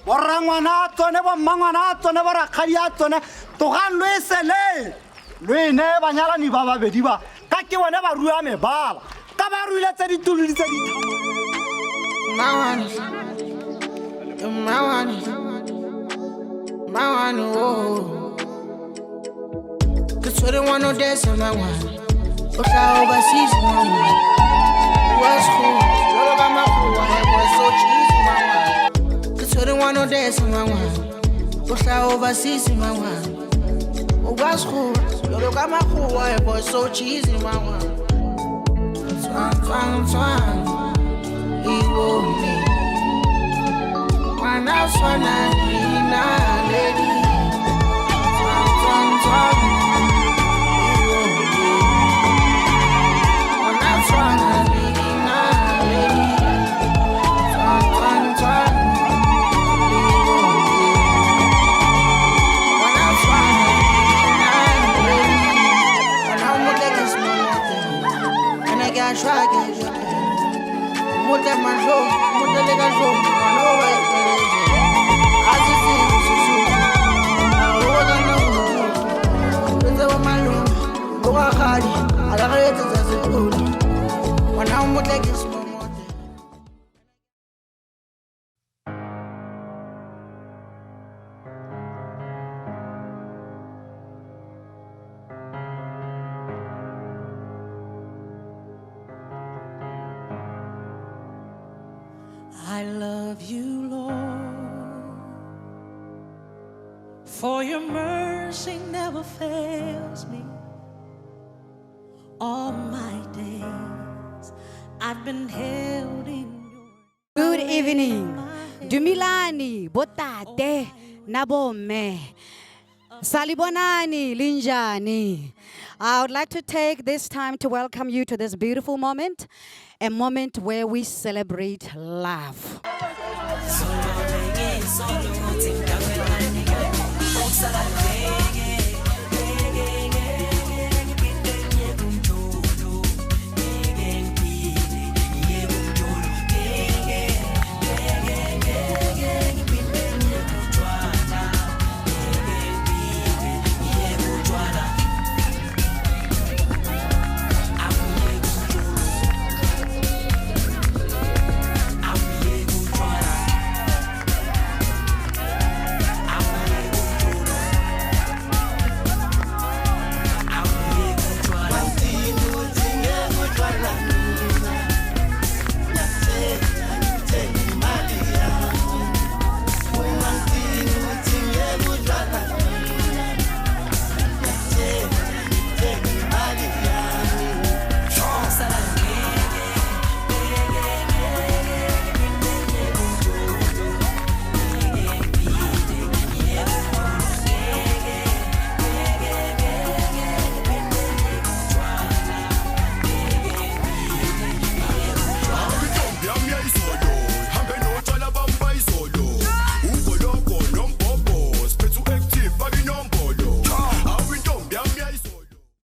borangwana tsone bommangwana tsone borakgadi a tsone togang lo e sele lo ene banyalani ba babedi ba ka ke bone ba rua mebala ka ba ruile tse ditulodi tse Mawani, oh. Cause we don't want no dance in my one. But I overseas, mama. Was cool. Look at my crew, I was so cheesy, mama. Cause we don't want no dance in my one. But I overseas, in my one. Was cool. Look at my crew, I was so cheesy, mama. Twang. He won't me. One house, one night, lady. Twang. Try again. More than my show, more than I got show. No way. I just think it's my room. Go ahead. I got it as a good. When I'm with like this. I love you, Lord, for your mercy never fails me. All my days I've been held in your... Good evening. Dumilani, botate, nabome, salibonani, linjani. I would like to take this time to welcome you to this beautiful moment, a moment where we celebrate love.